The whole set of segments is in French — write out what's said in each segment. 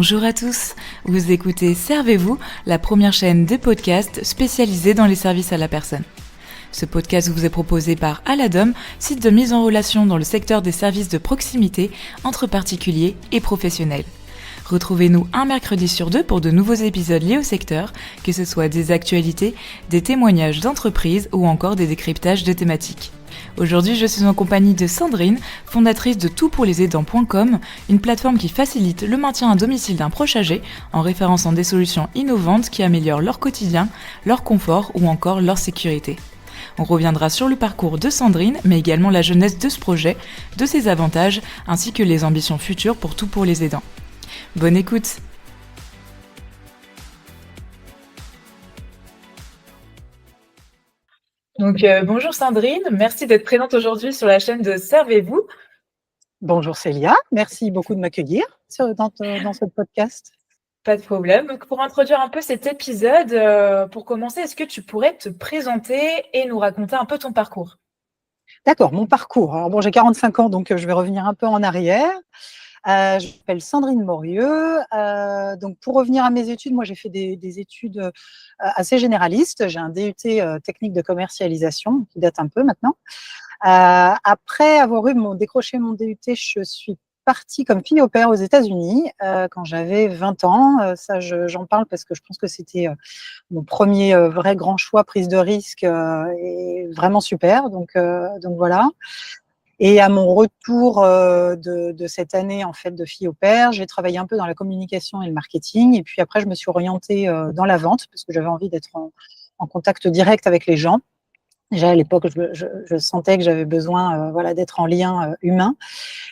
Bonjour à tous, vous écoutez Servez-vous, la première chaîne de podcast spécialisée dans les services à la personne. Ce podcast vous est proposé par Aladom, site de mise en relation dans le secteur des services de proximité entre particuliers et professionnels. Retrouvez-nous un mercredi sur deux pour de nouveaux épisodes liés au secteur, que ce soit des actualités, des témoignages d'entreprises ou encore des décryptages de thématiques. Aujourd'hui, je suis en compagnie de Sandrine, fondatrice de toutpourlesaidants.com, une plateforme qui facilite le maintien à domicile d'un proche âgé en référençant des solutions innovantes qui améliorent leur quotidien, leur confort ou encore leur sécurité. On reviendra sur le parcours de Sandrine, mais également la jeunesse de ce projet, de ses avantages, ainsi que les ambitions futures pour Tout pour les aidants. Bonne écoute! Donc, bonjour Sandrine, merci d'être présente aujourd'hui sur la chaîne de Servez-vous. Bonjour Célia, merci beaucoup de m'accueillir dans ce podcast. Pas de problème. Donc, pour introduire un peu cet épisode, pour commencer, est-ce que tu pourrais te présenter et nous raconter un peu ton parcours? D'accord, mon parcours. Alors bon, j'ai 45 ans, donc je vais revenir un peu en arrière. Je m'appelle Sandrine Morieux. Donc pour revenir à mes études, moi j'ai fait des études assez généralistes. J'ai un DUT technique de commercialisation qui date un peu maintenant. Après avoir décroché mon DUT, je suis partie comme fille au pair aux États-Unis quand j'avais 20 ans. Ça, j'en parle parce que je pense que c'était mon premier vrai grand choix, prise de risque et vraiment super. Donc voilà. Et à mon retour de cette année en fait de fille au pair, j'ai travaillé un peu dans la communication et le marketing. Et puis après, je me suis orientée dans la vente parce que j'avais envie d'être en contact direct avec les gens. Déjà à l'époque, je sentais que j'avais besoin d'être en lien humain.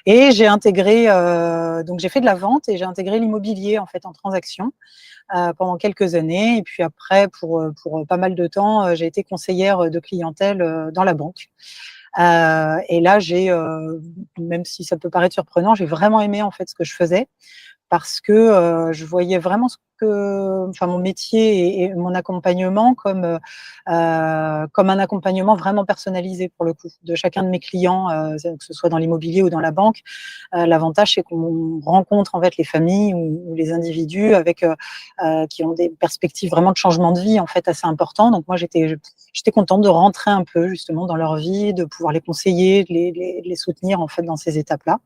Et j'ai intégré, donc j'ai fait de la vente et j'ai intégré l'immobilier en fait en transaction pendant quelques années. Et puis après, pour pas mal de temps, j'ai été conseillère de clientèle dans la banque. Et là, même si ça peut paraître surprenant, j'ai vraiment aimé en fait ce que je faisais parce que je voyais vraiment mon métier et mon accompagnement comme un accompagnement vraiment personnalisé pour le coup de chacun de mes clients, que ce soit dans l'immobilier ou dans la banque. L'avantage, c'est qu'on rencontre en fait les familles ou les individus qui ont des perspectives vraiment de changement de vie en fait assez importants. Donc moi, j'étais contente de rentrer un peu justement dans leur vie, de pouvoir les conseiller, de les soutenir en fait dans ces étapes-là.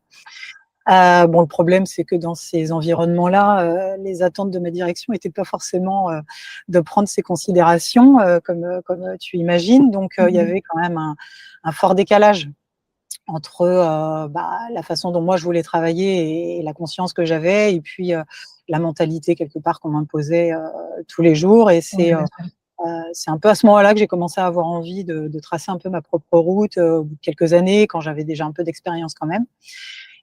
Le problème, c'est que dans ces environnements-là, les attentes de ma direction n'étaient pas forcément de prendre ces considérations comme tu imagines. Donc, il y avait quand même un fort décalage entre la façon dont moi je voulais travailler et la conscience que j'avais, et puis la mentalité quelque part qu'on m'imposait tous les jours. Et c'est un peu à ce moment-là que j'ai commencé à avoir envie de tracer un peu ma propre route au bout de quelques années, quand j'avais déjà un peu d'expérience quand même.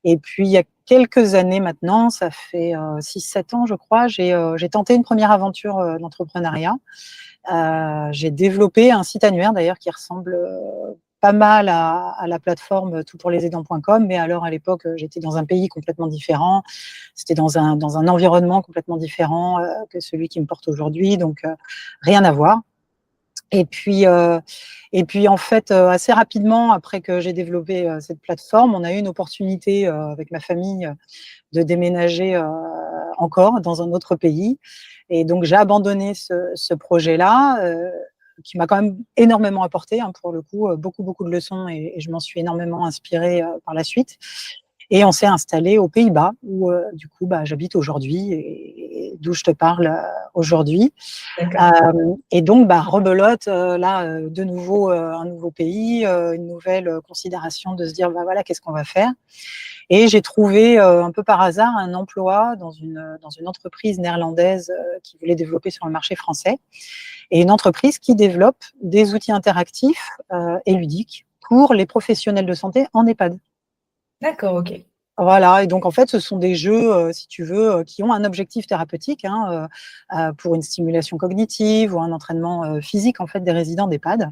Et puis, il y a quelques années maintenant, ça fait 6-7 ans, je crois, j'ai tenté une première aventure d'entrepreneuriat. J'ai développé un site annuaire, d'ailleurs, qui ressemble pas mal à la plateforme toutpourlesaidants.com, mais alors, à l'époque, j'étais dans un pays complètement différent. C'était dans un environnement complètement différent que celui qui me porte aujourd'hui, donc rien à voir. Et puis en fait, assez rapidement, après que j'ai développé cette plateforme, on a eu une opportunité avec ma famille de déménager encore dans un autre pays. Et donc, j'ai abandonné ce projet-là qui m'a quand même énormément apporté, hein, pour le coup, beaucoup, beaucoup de leçons, et je m'en suis énormément inspirée par la suite. Et on s'est installé aux Pays-Bas où, du coup, j'habite aujourd'hui et d'où je te parle aujourd'hui. Et donc, rebelote, de nouveau, un nouveau pays, une nouvelle considération de se dire, voilà, qu'est-ce qu'on va faire? Et j'ai trouvé un peu par hasard un emploi dans une entreprise néerlandaise qui voulait développer sur le marché français, et une entreprise qui développe des outils interactifs et ludiques pour les professionnels de santé en EHPAD. D'accord, ok. Voilà, et donc en fait, ce sont des jeux, si tu veux, qui ont un objectif thérapeutique, hein, pour une stimulation cognitive ou un entraînement physique en fait des résidents d'EHPAD.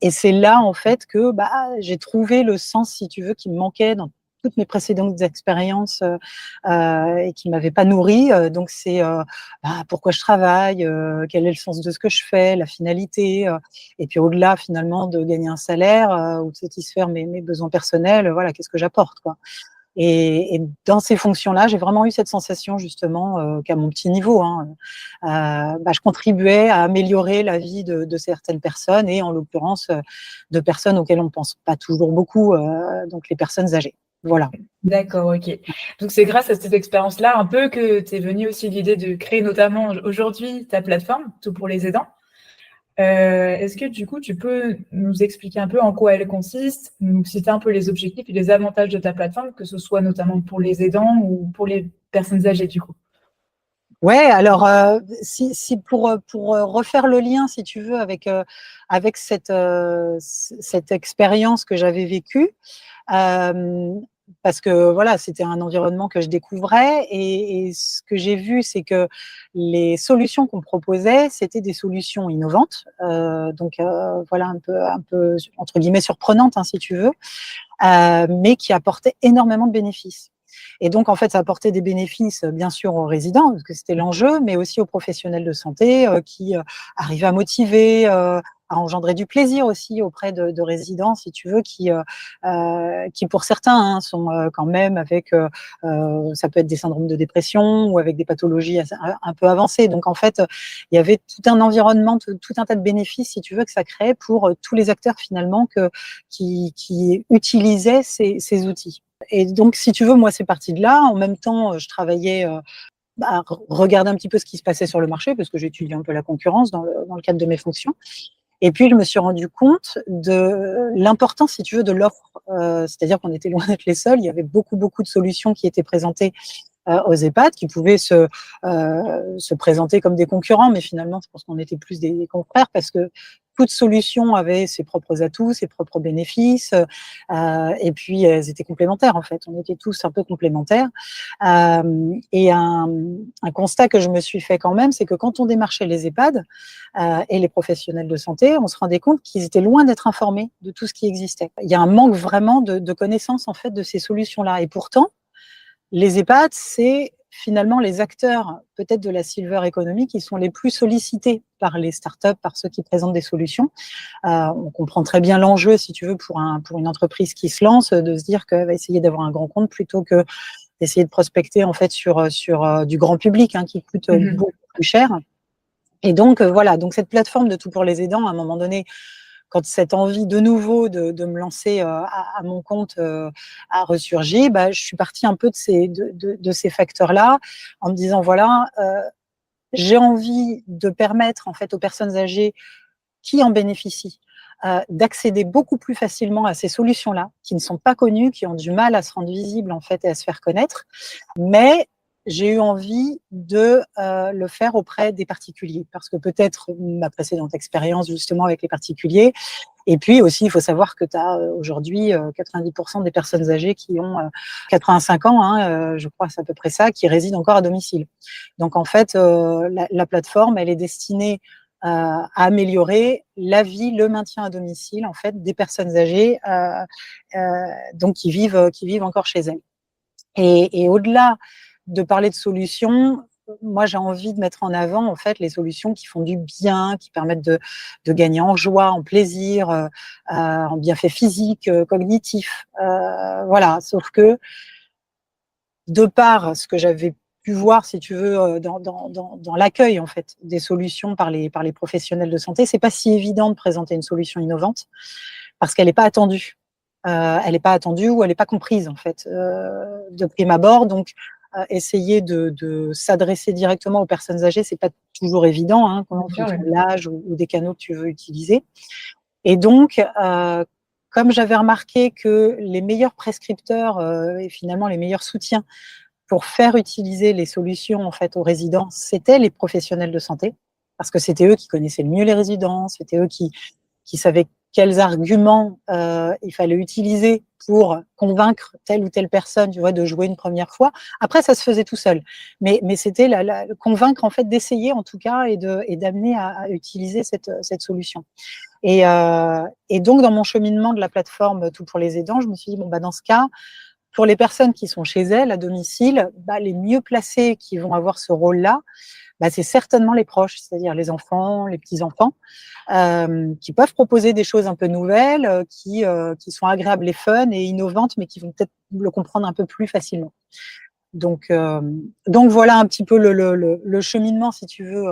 Et c'est là en fait que j'ai trouvé le sens, si tu veux, qui me manquait dans toutes mes précédentes expériences et qui m'avaient pas nourrie. Donc c'est pourquoi je travaille, quel est le sens de ce que je fais, la finalité, et puis au-delà finalement de gagner un salaire ou de satisfaire mes besoins personnels, voilà, qu'est-ce que j'apporte, quoi. Et dans ces fonctions-là, j'ai vraiment eu cette sensation justement qu'à mon petit niveau, je contribuais à améliorer la vie de certaines personnes et en l'occurrence de personnes auxquelles on ne pense pas toujours beaucoup, donc les personnes âgées. Voilà. D'accord, ok. Donc c'est grâce à cette expérience-là un peu que t'es venue aussi l'idée de créer notamment aujourd'hui ta plateforme, Tout pour les aidants. Est-ce que du coup tu peux nous expliquer un peu en quoi elle consiste, nous citer un peu les objectifs et les avantages de ta plateforme, que ce soit notamment pour les aidants ou pour les personnes âgées du coup? Ouais, alors si pour refaire le lien, si tu veux, avec cette expérience que j'avais vécue, parce que voilà, c'était un environnement que je découvrais et ce que j'ai vu, c'est que les solutions qu'on proposait, c'était des solutions innovantes, donc voilà un peu entre guillemets surprenantes, hein, si tu veux, mais qui apportaient énormément de bénéfices. Et donc, en fait, ça apportait des bénéfices, bien sûr, aux résidents, parce que c'était l'enjeu, mais aussi aux professionnels de santé qui arrivaient à motiver, à engendrer du plaisir aussi auprès de résidents, si tu veux, qui pour certains sont quand même avec, ça peut être des syndromes de dépression ou avec des pathologies un peu avancées. Donc, en fait, il y avait tout un environnement, tout un tas de bénéfices, si tu veux, que ça créait pour tous les acteurs finalement qui utilisaient ces outils. Et donc, si tu veux, moi, c'est parti de là. En même temps, je travaillais, regarder un petit peu ce qui se passait sur le marché, parce que j'étudiais un peu la concurrence dans le cadre de mes fonctions. Et puis, je me suis rendu compte de l'importance, si tu veux, de l'offre. C'est-à-dire qu'on était loin d'être les seuls. Il y avait beaucoup, beaucoup de solutions qui étaient présentées aux EHPAD, qui pouvaient se présenter comme des concurrents, mais finalement, je pense qu'on était plus des confrères, parce que toute solution avait ses propres atouts, ses propres bénéfices, et puis elles étaient complémentaires en fait. On était tous un peu complémentaires. Et un constat que je me suis fait quand même, c'est que quand on démarchait les EHPAD et les professionnels de santé, on se rendait compte qu'ils étaient loin d'être informés de tout ce qui existait. Il y a un manque vraiment de connaissance en fait de ces solutions-là. Et pourtant, les EHPAD, c'est finalement les acteurs peut-être de la silver economy qui sont les plus sollicités par les startups, par ceux qui présentent des solutions. On comprend très bien l'enjeu, si tu veux, pour une entreprise qui se lance, de se dire qu'elle va essayer d'avoir un grand compte plutôt que d'essayer de prospecter en fait sur du grand public, qui coûte beaucoup plus cher. Et donc voilà, donc cette plateforme de Tout pour les aidants, à un moment donné, quand cette envie de nouveau de me lancer à mon compte a ressurgi, je suis partie un peu de ces facteurs-là en me disant voilà, j'ai envie de permettre en fait aux personnes âgées qui en bénéficient d'accéder beaucoup plus facilement à ces solutions-là, qui ne sont pas connues, qui ont du mal à se rendre visibles en fait et à se faire connaître, mais j'ai eu envie de le faire auprès des particuliers, parce que peut-être ma précédente expérience justement avec les particuliers, et puis aussi il faut savoir que tu as aujourd'hui 90% des personnes âgées qui ont 85 ans, je crois c'est à peu près ça, qui résident encore à domicile. Donc en fait, la plateforme, elle est destinée à améliorer la vie, le maintien à domicile en fait des personnes âgées, donc qui vivent encore chez elles. Et au-delà de parler de solutions, moi j'ai envie de mettre en avant en fait les solutions qui font du bien, qui permettent de gagner en joie, en plaisir, en bienfait physique, cognitif. Voilà, sauf que de par ce que j'avais pu voir, si tu veux, dans l'accueil en fait des solutions par les professionnels de santé, c'est pas si évident de présenter une solution innovante parce qu'elle n'est pas attendue. Elle n'est pas attendue ou elle n'est pas comprise en fait de prime abord. Donc essayer de s'adresser directement aux personnes âgées, c'est pas toujours évident, en fonction de l'âge ou des canaux que tu veux utiliser. Et donc, comme j'avais remarqué que les meilleurs prescripteurs et finalement les meilleurs soutiens pour faire utiliser les solutions en fait aux résidents, c'était les professionnels de santé, parce que c'était eux qui connaissaient le mieux les résidents, c'était eux qui savaient quels arguments il fallait utiliser pour convaincre telle ou telle personne, tu vois, de jouer une première fois. Après, ça se faisait tout seul, mais c'était convaincre en fait d'essayer en tout cas et d'amener à utiliser cette solution. Et donc dans mon cheminement de la plateforme Tout pour les aidants, je me suis dit dans ce cas, pour les personnes qui sont chez elles, à domicile, les mieux placés qui vont avoir ce rôle-là, c'est certainement les proches, c'est-à-dire les enfants, les petits-enfants, qui peuvent proposer des choses un peu nouvelles, qui sont agréables et fun et innovantes, mais qui vont peut-être le comprendre un peu plus facilement. Donc voilà un petit peu le cheminement, si tu veux,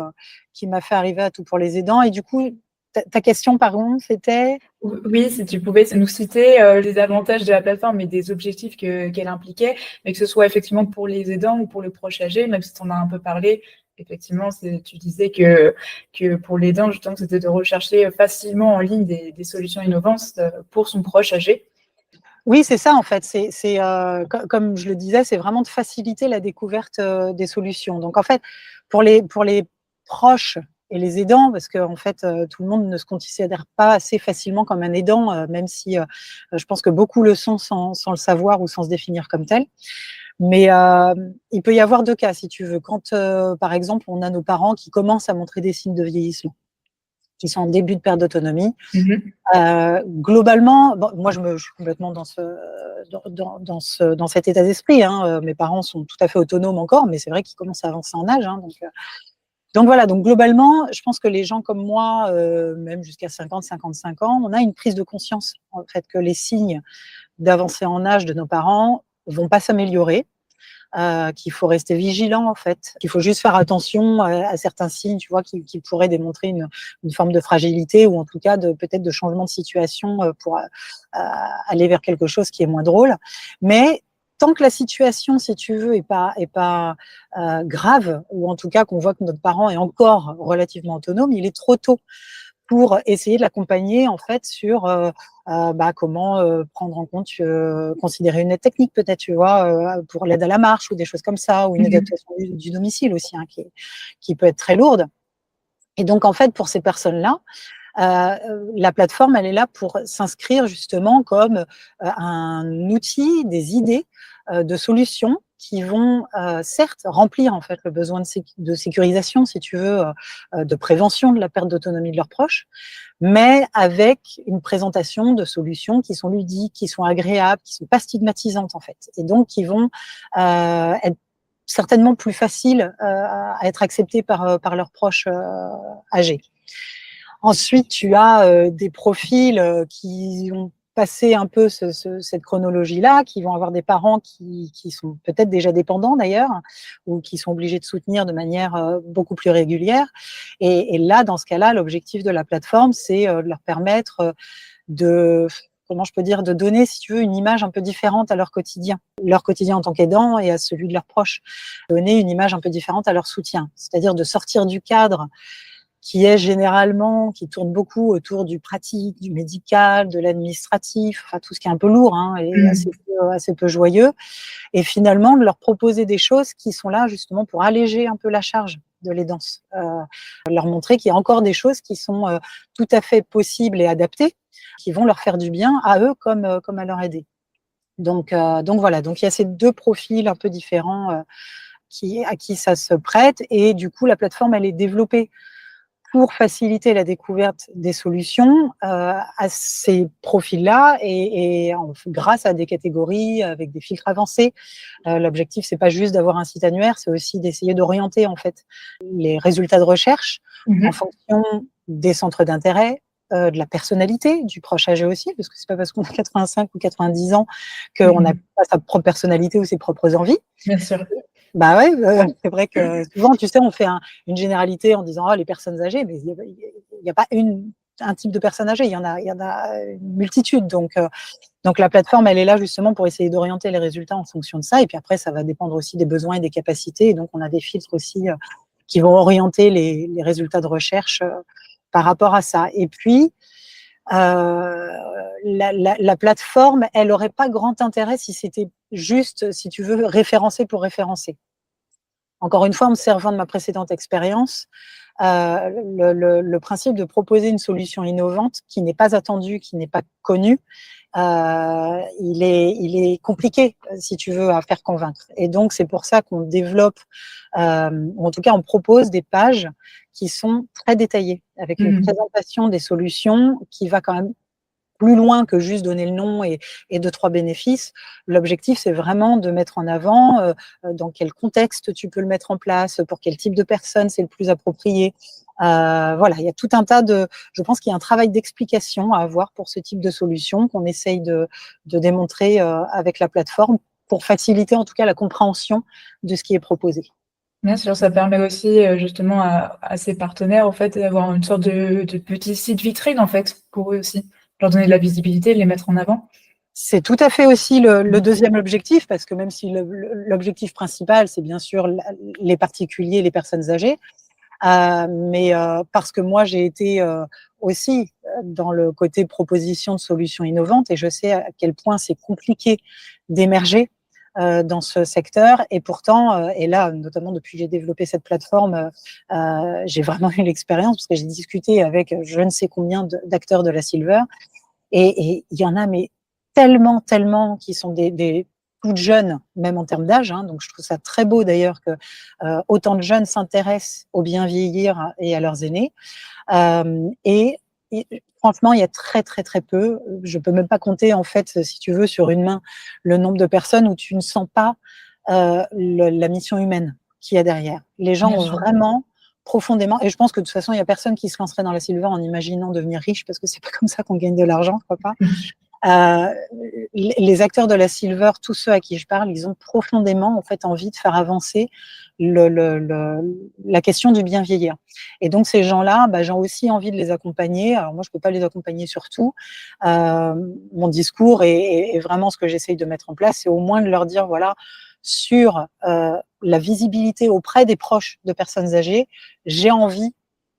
qui m'a fait arriver à Tout pour les aidants. Et du coup, ta question, pardon, c'était? Oui, si tu pouvais nous citer les avantages de la plateforme et des objectifs qu'elle impliquait, mais que ce soit effectivement pour les aidants ou pour le proche âgé, même si tu en as un peu parlé, effectivement, tu disais que pour l'aidant, justement, c'était de rechercher facilement en ligne des solutions innovantes pour son proche âgé. Oui, c'est ça en fait. Comme je le disais, c'est vraiment de faciliter la découverte des solutions. Donc en fait, pour les proches et les aidants, parce que en fait, tout le monde ne se considère pas assez facilement comme un aidant, même si je pense que beaucoup le sont sans le savoir ou sans se définir comme tel. Mais il peut y avoir deux cas, si tu veux. Quand, par exemple, on a nos parents qui commencent à montrer des signes de vieillissement, qui sont en début de perte d'autonomie. Globalement, moi je suis complètement dans cet état d'esprit. Mes parents sont tout à fait autonomes encore, mais c'est vrai qu'ils commencent à avancer en âge. Donc voilà, donc globalement, je pense que les gens comme moi, même jusqu'à 50, 55 ans, on a une prise de conscience en fait que les signes d'avancée en âge de nos parents vont pas s'améliorer. Qu'il faut rester vigilant en fait, qu'il faut juste faire attention à certains signes, tu vois, qui pourraient démontrer une forme de fragilité ou en tout cas peut-être de changement de situation pour aller vers quelque chose qui est moins drôle. Mais tant que la situation, si tu veux, est pas grave, ou en tout cas qu'on voit que notre parent est encore relativement autonome, il est trop tôt pour essayer de l'accompagner en fait sur comment prendre en compte, considérer une aide technique peut-être, tu vois, pour l'aide à la marche ou des choses comme ça, ou une adaptation du domicile aussi, qui peut être très lourde. Et donc en fait, pour ces personnes-là, la plateforme, elle est là pour s'inscrire justement comme un outil, des idées de solutions qui vont certes remplir en fait le besoin de sécurisation, si tu veux, de prévention de la perte d'autonomie de leurs proches, mais avec une présentation de solutions qui sont ludiques, qui sont agréables, qui sont pas stigmatisantes en fait, et donc qui vont être certainement plus faciles à être acceptées par leurs proches âgés. Ensuite, tu as des profils qui ont passé un peu cette chronologie-là, qui vont avoir des parents qui sont peut-être déjà dépendants d'ailleurs, ou qui sont obligés de soutenir de manière beaucoup plus régulière. Et là, dans ce cas-là, l'objectif de la plateforme, c'est de leur permettre comment je peux dire, de donner, si tu veux, une image un peu différente à leur quotidien en tant qu'aidant et à celui de leurs proches, donner une image un peu différente à leur soutien, c'est-à-dire de sortir du cadre qui tourne beaucoup autour du pratique, du médical, de l'administratif, enfin tout ce qui est un peu lourd et assez peu joyeux, et finalement de leur proposer des choses qui sont là justement pour alléger un peu la charge de l'aidance, leur montrer qu'il y a encore des choses qui sont tout à fait possibles et adaptées, qui vont leur faire du bien à eux comme à leur aider. Donc voilà, donc il y a ces deux profils un peu différents à qui ça se prête, et du coup la plateforme elle est développée pour faciliter la découverte des solutions à ces profils-là et grâce à des catégories avec des filtres avancés. L'objectif, c'est pas juste d'avoir un site annuaire, c'est aussi d'essayer d'orienter en fait les résultats de recherche en fonction des centres d'intérêt, de la personnalité du proche âgé aussi, parce que c'est pas parce qu'on a 85 ou 90 ans qu'on n'a pas sa propre personnalité ou ses propres envies. Bien sûr. Bah ouais, c'est vrai que souvent, tu sais, on fait une généralité en disant les personnes âgées, mais il y a pas un type de personne âgée, il y en a une multitude. Donc la plateforme, elle est là justement pour essayer d'orienter les résultats en fonction de ça. Et puis après, ça va dépendre aussi des besoins et des capacités. Et donc on a des filtres aussi qui vont orienter les résultats de recherche par rapport à ça. Et puis la plateforme, elle n'aurait pas grand intérêt si c'était juste, si tu veux, référencer pour référencer. Encore une fois, en me servant de ma précédente expérience, le principe de proposer une solution innovante qui n'est pas attendue, qui n'est pas connue, il est compliqué, si tu veux, à faire convaincre. Et donc, c'est pour ça qu'on développe, ou en tout cas, on propose des pages qui sont très détaillées, avec une présentation des solutions qui va quand même plus loin que juste donner le nom et 2-3 bénéfices. L'objectif, c'est vraiment de mettre en avant dans quel contexte tu peux le mettre en place, pour quel type de personne c'est le plus approprié. Voilà, il y a tout un tas je pense qu'il y a un travail d'explication à avoir pour ce type de solution qu'on essaye de démontrer avec la plateforme pour faciliter en tout cas la compréhension de ce qui est proposé. Bien sûr, ça permet aussi justement à ces partenaires en fait d'avoir une sorte de petit site vitrine en fait pour eux aussi, leur donner de la visibilité, les mettre en avant. C'est tout à fait aussi le deuxième objectif, parce que même si l'objectif principal, c'est bien sûr les particuliers, les personnes âgées, mais parce que moi, j'ai été aussi dans le côté proposition de solutions innovantes, et je sais à quel point c'est compliqué d'émerger dans ce secteur. Et pourtant, et là, notamment depuis que j'ai développé cette plateforme, j'ai vraiment eu l'expérience, parce que j'ai discuté avec je ne sais combien d'acteurs de la Silver, et il y en a, mais tellement qui sont des toutes jeunes, même en termes d'âge. Donc, je trouve ça très beau d'ailleurs que autant de jeunes s'intéressent au bien vieillir et à leurs aînés. Et franchement, il y a très peu. Je peux même pas compter, en fait, si tu veux, sur une main, le nombre de personnes où tu ne sens pas la mission humaine qu'il y a derrière. Les gens ont vraiment profondément, et je pense que de toute façon, il y a personne qui se lancerait dans la Silver en imaginant devenir riche, parce que c'est pas comme ça qu'on gagne de l'argent, je crois pas. Les acteurs de la Silver, tous ceux à qui je parle, ils ont profondément en fait envie de faire avancer la question du bien vieillir. Et donc ces gens-là, j'ai aussi envie de les accompagner. Alors moi, je peux pas les accompagner sur tout. Mon discours et vraiment ce que j'essaye de mettre en place, c'est au moins de leur dire, voilà, sur la visibilité auprès des proches de personnes âgées, j'ai envie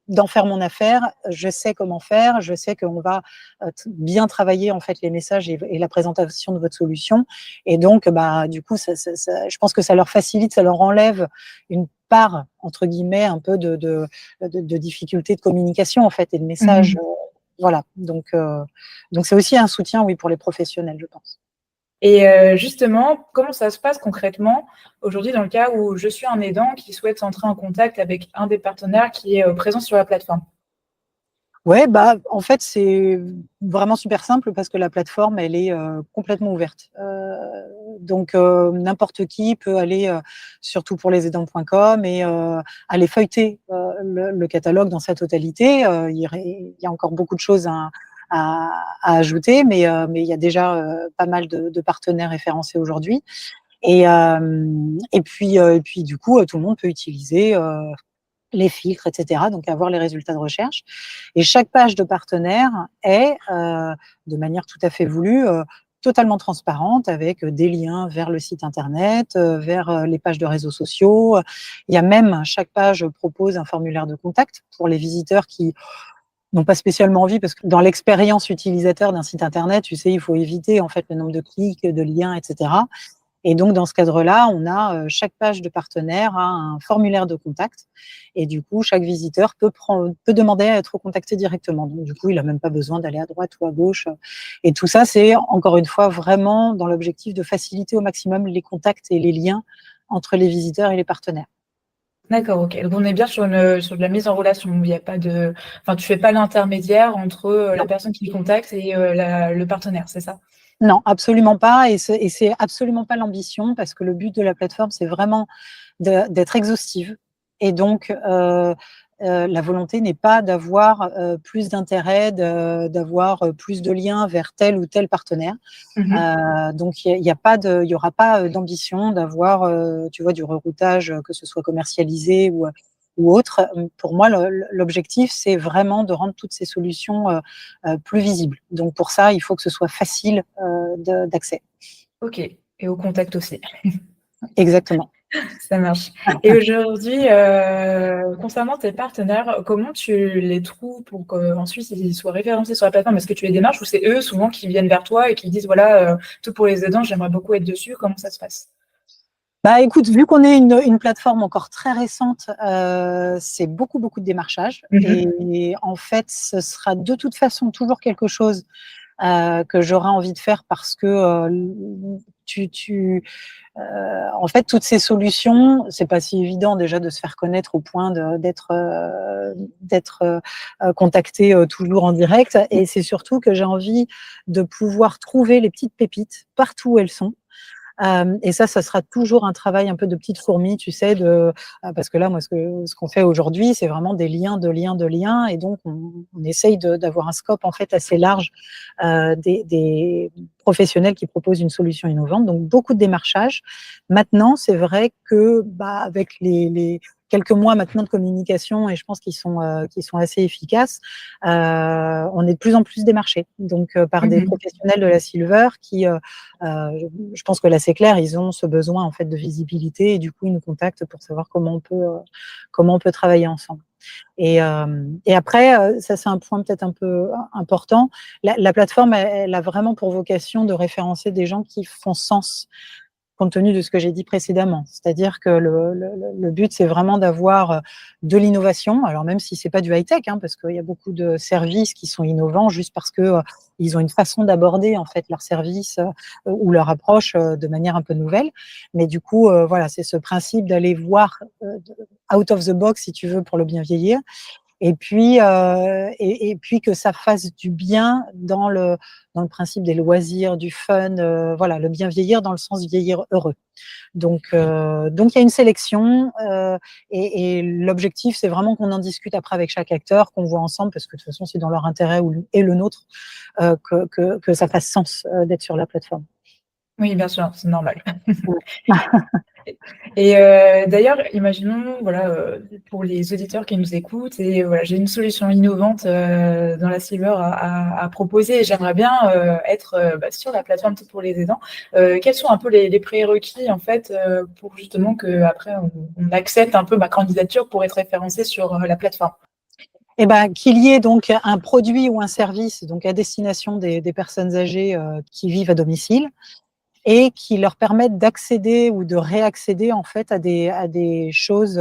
d'en faire mon affaire, je sais comment faire, je sais qu'on va bien travailler en fait les messages et la présentation de votre solution, et donc du coup je pense que ça leur facilite, ça leur enlève une part entre guillemets un peu de difficulté de communication en fait et de message. Voilà, donc c'est aussi un soutien, oui, pour les professionnels, je pense. Et justement, comment ça se passe concrètement aujourd'hui dans le cas où je suis un aidant qui souhaite entrer en contact avec un des partenaires qui est présent sur la plateforme? Ouais, en fait, c'est vraiment super simple parce que la plateforme, elle est complètement ouverte. Donc, n'importe qui peut aller sur toutpourlesaidants.com et aller feuilleter le catalogue dans sa totalité. Il y a encore beaucoup de choses à ajouter, mais il y a déjà pas mal de partenaires référencés aujourd'hui. Et puis, du coup, tout le monde peut utiliser les filtres, etc. Donc, avoir les résultats de recherche. Et chaque page de partenaire est, de manière tout à fait voulue, totalement transparente, avec des liens vers le site internet, vers les pages de réseaux sociaux. Il y a même, chaque page propose un formulaire de contact pour les visiteurs qui n'ont pas spécialement envie, parce que dans l'expérience utilisateur d'un site internet, tu sais, il faut éviter en fait le nombre de clics, de liens, etc. Et donc, dans ce cadre-là, on a chaque page de partenaire a un formulaire de contact. Et du coup, chaque visiteur peut demander à être contacté directement. Donc, du coup, il n'a même pas besoin d'aller à droite ou à gauche. Et tout ça, c'est encore une fois vraiment dans l'objectif de faciliter au maximum les contacts et les liens entre les visiteurs et les partenaires. D'accord, ok. Donc on est bien sur de la mise en relation. Il y a pas tu fais pas l'intermédiaire entre la personne qui contacte et le partenaire, c'est ça? Non, absolument pas. Et c'est absolument pas l'ambition, parce que le but de la plateforme, c'est vraiment d'être exhaustive. Et donc, la volonté n'est pas d'avoir plus d'intérêt, d'avoir plus de liens vers tel ou tel partenaire. Donc, il y aura pas d'ambition d'avoir, tu vois, du reroutage, que ce soit commercialisé ou autre. Pour moi, l'objectif, c'est vraiment de rendre toutes ces solutions plus visibles. Donc, pour ça, il faut que ce soit facile d'accès. Ok, et au contact aussi. Exactement. Ça marche. Et aujourd'hui, concernant tes partenaires, comment tu les trouves pour qu'ensuite ils soient référencés sur la plateforme? Est-ce que tu les démarches ou c'est eux souvent qui viennent vers toi et qui disent voilà, tout pour les aidants, j'aimerais beaucoup être dessus? Comment ça se passe? Écoute, vu qu'on est une plateforme encore très récente, c'est beaucoup de démarchage. Et en fait, ce sera de toute façon toujours quelque chose que j'aurai envie de faire, parce que en fait, toutes ces solutions, c'est pas si évident déjà de se faire connaître au point d'être contacté toujours en direct. Et c'est surtout que j'ai envie de pouvoir trouver les petites pépites partout où elles sont. Et ça sera toujours un travail un peu de petite fourmi, tu sais, parce que là, moi, ce qu'on fait aujourd'hui, c'est vraiment des liens, et donc on essaye d'avoir un scope en fait assez large des professionnels qui proposent une solution innovante. Donc beaucoup de démarchage. Maintenant, c'est vrai que avec les quelques mois maintenant de communication, et je pense qu'ils sont assez efficaces, on est de plus en plus démarchés. Donc par des professionnels de la Silver qui je pense que là c'est clair, ils ont ce besoin en fait de visibilité et du coup ils nous contactent pour savoir comment on peut travailler ensemble. Et après, ça c'est un point peut-être un peu important. La plateforme, elle a vraiment pour vocation de référencer des gens qui font sens compte tenu de ce que j'ai dit précédemment. C'est-à-dire que le but, c'est vraiment d'avoir de l'innovation, alors même si c'est pas du high-tech, hein, parce qu'il y a beaucoup de services qui sont innovants juste parce que ils ont une façon d'aborder en fait leur service ou leur approche de manière un peu nouvelle. Mais du coup, voilà, c'est ce principe d'aller voir out of the box, si tu veux, pour le bien vieillir. Et puis que ça fasse du bien dans le principe des loisirs, du fun, voilà, le bien vieillir dans le sens vieillir heureux. Donc il y a une sélection et l'objectif, c'est vraiment qu'on en discute après avec chaque acteur, qu'on voit ensemble, parce que de toute façon, c'est dans leur intérêt et le nôtre que ça fasse sens d'être sur la plateforme. Oui, bien sûr, c'est normal. Et d'ailleurs, imaginons, voilà, pour les auditeurs qui nous écoutent, et voilà, j'ai une solution innovante dans la Silver à proposer, et j'aimerais bien être sur la plateforme pour les aidants. Quels sont un peu les prérequis en fait pour justement que après on accepte un peu ma candidature pour être référencé sur la plateforme? Eh ben, qu'il y ait donc un produit ou un service donc à destination des personnes âgées qui vivent à domicile, et qui leur permettent d'accéder ou de réaccéder en fait à des choses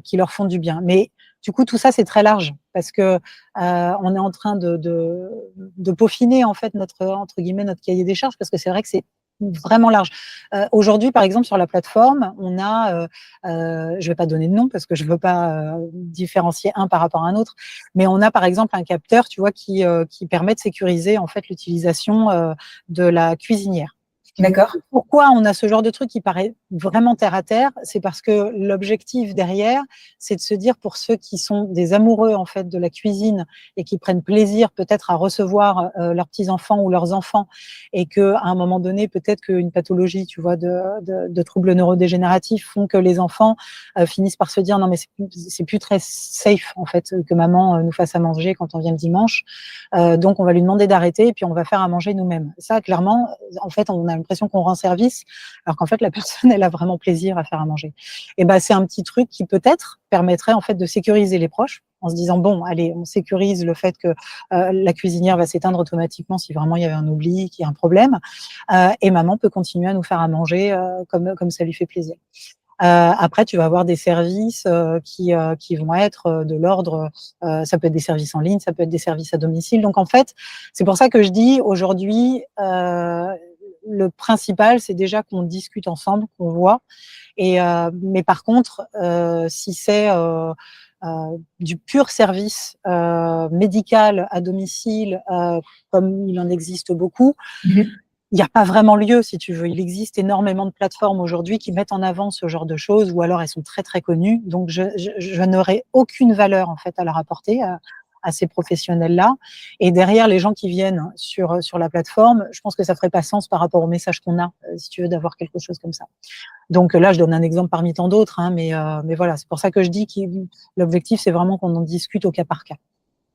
qui leur font du bien. Mais du coup, tout ça, c'est très large parce que on est en train de peaufiner en fait entre guillemets notre cahier des charges, parce que c'est vrai que c'est vraiment large. Aujourd'hui, par exemple, sur la plateforme, on a, je vais pas donner de nom parce que je veux pas différencier un par rapport à un autre, mais on a par exemple un capteur, tu vois, qui permet de sécuriser en fait l'utilisation de la cuisinière. D'accord. Pourquoi on a ce genre de truc qui paraît vraiment terre à terre? C'est parce que l'objectif derrière, c'est de se dire, pour ceux qui sont des amoureux en fait de la cuisine et qui prennent plaisir peut-être à recevoir leurs petits-enfants ou leurs enfants, et qu'à un moment donné, peut-être qu'une pathologie, tu vois, de troubles neurodégénératifs font que les enfants finissent par se dire non mais c'est plus très safe en fait que maman nous fasse à manger quand on vient le dimanche, donc on va lui demander d'arrêter et puis on va faire à manger nous-mêmes. Ça, clairement, en fait, on a l'impression qu'on rend service, alors qu'en fait, la personne, elle a vraiment plaisir à faire à manger. Et ben, c'est un petit truc qui peut-être permettrait en fait de sécuriser les proches, en se disant bon, allez, on sécurise le fait que la cuisinière va s'éteindre automatiquement si vraiment il y avait un oubli, qu'il y a un problème, et maman peut continuer à nous faire à manger comme ça lui fait plaisir. Après, tu vas avoir des services qui vont être de l'ordre, ça peut être des services en ligne, ça peut être des services à domicile. Donc en fait, c'est pour ça que je dis aujourd'hui, le principal, c'est déjà qu'on discute ensemble, qu'on voit. Mais par contre, si c'est du pur service médical à domicile, comme il en existe beaucoup, il n'y a pas vraiment lieu, si tu veux. Il existe énormément de plateformes aujourd'hui qui mettent en avant ce genre de choses, ou alors elles sont très très connues. Donc je n'aurai aucune valeur en fait à leur apporter à ces professionnels-là. Et derrière, les gens qui viennent sur la plateforme, je pense que ça ferait pas sens par rapport au message qu'on a, si tu veux, d'avoir quelque chose comme ça. Donc là, je donne un exemple parmi tant d'autres, hein, mais voilà, c'est pour ça que je dis que l'objectif, c'est vraiment qu'on en discute au cas par cas.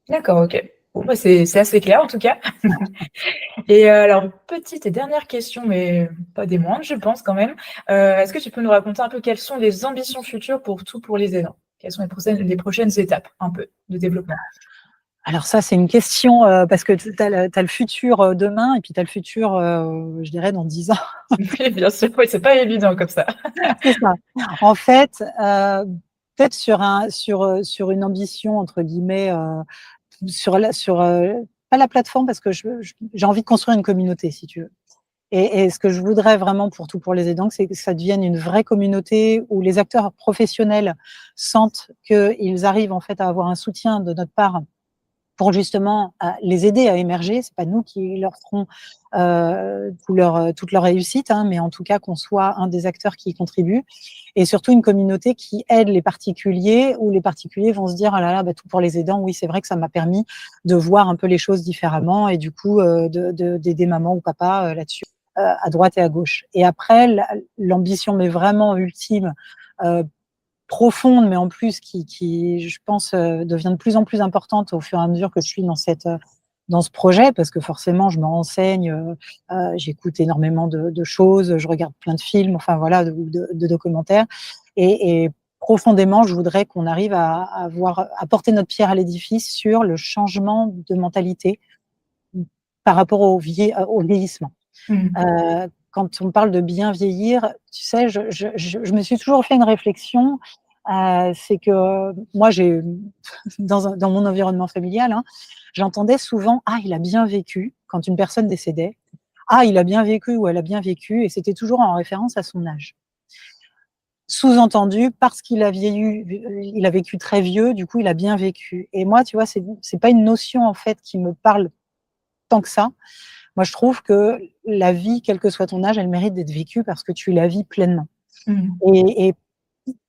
D'accord, ok. Bon, bah, c'est assez clair en tout cas. Et alors, petite et dernière question, mais pas des moindres, je pense quand même. Est-ce que tu peux nous raconter un peu quelles sont les ambitions futures pour les aidants? Quelles sont les prochaines étapes un peu de développement? Alors ça, c'est une question parce que tu as le futur demain et puis tu as le futur, je dirais, dans 10 ans. Oui, bien sûr, oui, c'est pas évident comme ça. C'est ça. En fait, peut-être sur une ambition, entre guillemets, sur pas la plateforme, parce que j'ai envie de construire une communauté, si tu veux. Et ce que je voudrais vraiment pour Tout pour les aidants, c'est que ça devienne une vraie communauté où les acteurs professionnels sentent qu'ils arrivent en fait à avoir un soutien de notre part pour justement les aider à émerger. C'est pas nous qui leur ferons toute leur réussite, hein, mais en tout cas qu'on soit un des acteurs qui y contribuent. Et surtout une communauté qui aide les particuliers, où les particuliers vont se dire ah là là, bah, Tout pour les aidants, oui c'est vrai que ça m'a permis de voir un peu les choses différemment et du coup d'aider maman ou papa là-dessus, à droite et à gauche. Et après l'ambition mais vraiment ultime, profonde, mais en plus qui je pense, devient de plus en plus importante au fur et à mesure que je suis dans ce projet, parce que forcément je me renseigne, j'écoute énormément de choses, je regarde plein de films, enfin voilà, de documentaires et profondément, je voudrais qu'on arrive à porter notre pierre à l'édifice sur le changement de mentalité par rapport au vieillissement. Quand on parle de bien vieillir, tu sais, je me suis toujours fait une réflexion, c'est que moi dans mon environnement familial, hein, j'entendais souvent: «Ah, il a bien vécu», quand une personne décédait. «Ah, il a bien vécu» ou «Elle a bien vécu», et c'était toujours en référence à son âge. Sous-entendu, parce qu'il a il a vécu très vieux, du coup, il a bien vécu. Et moi, tu vois, c'est pas une notion, en fait, qui me parle tant que ça. Moi, je trouve que la vie, quel que soit ton âge, elle mérite d'être vécue parce que tu la vis pleinement. Et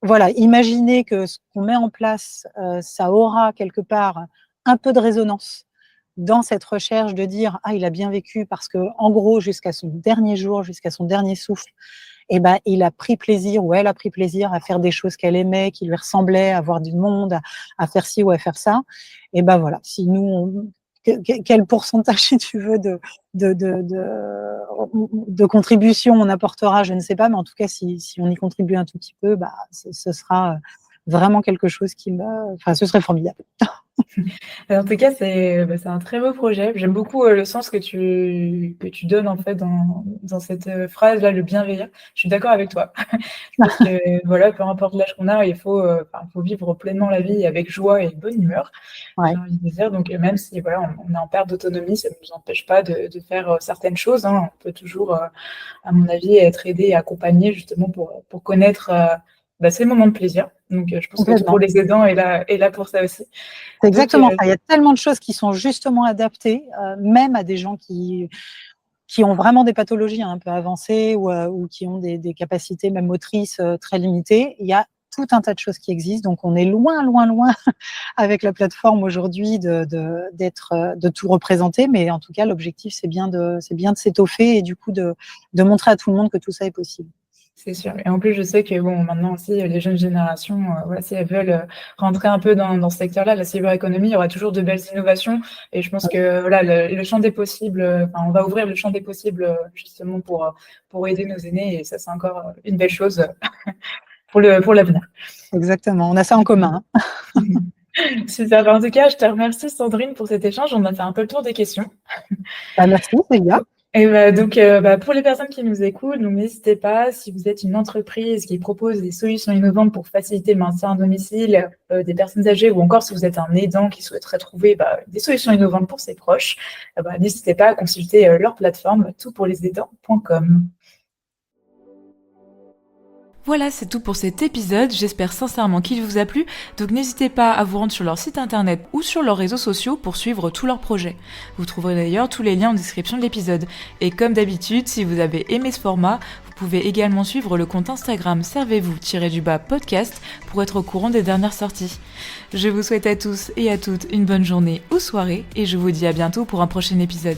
voilà, imaginer que ce qu'on met en place, ça aura quelque part un peu de résonance dans cette recherche de dire: «Ah, il a bien vécu parce qu'en gros, jusqu'à son dernier jour, jusqu'à son dernier souffle, et ben, il a pris plaisir ou elle a pris plaisir à faire des choses qu'elle aimait, qui lui ressemblaient, à voir du monde, à faire ci ou à faire ça». Et ben voilà, si nous, quel pourcentage, si tu veux, de contribution on apportera, je ne sais pas, mais en tout cas, si on y contribue un tout petit peu, bah, ce sera vraiment quelque chose enfin, ce serait formidable. En tout cas, c'est un très beau projet. J'aime beaucoup, le sens que tu donnes, en fait, dans cette, phrase-là, le bienveillir. Je suis d'accord avec toi. Je pense que, voilà, peu importe l'âge qu'on a, il faut vivre pleinement la vie avec joie et bonne humeur, Ouais. j'ai envie de dire. Donc, même si, voilà, on est en perte d'autonomie, ça ne nous empêche pas de faire, certaines choses, hein. On peut toujours, à mon avis, être aidé et accompagné justement pour connaître, ces moments de plaisir. Donc, je pense que Tout pour Complètement. les aidants est là pour ça aussi. C'est Donc, exactement ça. Il y a tellement de choses qui sont justement adaptées, même à des gens qui ont vraiment des pathologies un peu avancées ou qui ont des capacités même motrices très limitées. Il y a tout un tas de choses qui existent. Donc, on est loin, loin, loin avec la plateforme aujourd'hui de tout représenter. Mais en tout cas, l'objectif, c'est bien de s'étoffer et du coup de montrer à tout le monde que tout ça est possible. C'est sûr. Et en plus, je sais que bon, maintenant aussi, les jeunes générations, voilà, si elles veulent rentrer un peu dans ce secteur-là, la cyberéconomie, il y aura toujours de belles innovations. Et je pense que voilà, le champ des possibles, on va ouvrir le champ des possibles justement pour aider nos aînés. Et ça, c'est encore une belle chose pour l'avenir. Exactement. On a ça en commun. Super. En tout cas, je te remercie, Sandrine, pour cet échange. On a fait un peu le tour des questions. Merci, Célia. Et donc, pour les personnes qui nous écoutent, donc n'hésitez pas, si vous êtes une entreprise qui propose des solutions innovantes pour faciliter le maintien à domicile des personnes âgées, ou encore si vous êtes un aidant qui souhaiterait trouver des solutions innovantes pour ses proches, n'hésitez pas à consulter leur plateforme toutpourlesaidants.com. Voilà, c'est tout pour cet épisode. J'espère sincèrement qu'il vous a plu. Donc n'hésitez pas à vous rendre sur leur site internet ou sur leurs réseaux sociaux pour suivre tous leurs projets. Vous trouverez d'ailleurs tous les liens en description de l'épisode. Et comme d'habitude, si vous avez aimé ce format, vous pouvez également suivre le compte Instagram servez-vous-podcast pour être au courant des dernières sorties. Je vous souhaite à tous et à toutes une bonne journée ou soirée et je vous dis à bientôt pour un prochain épisode.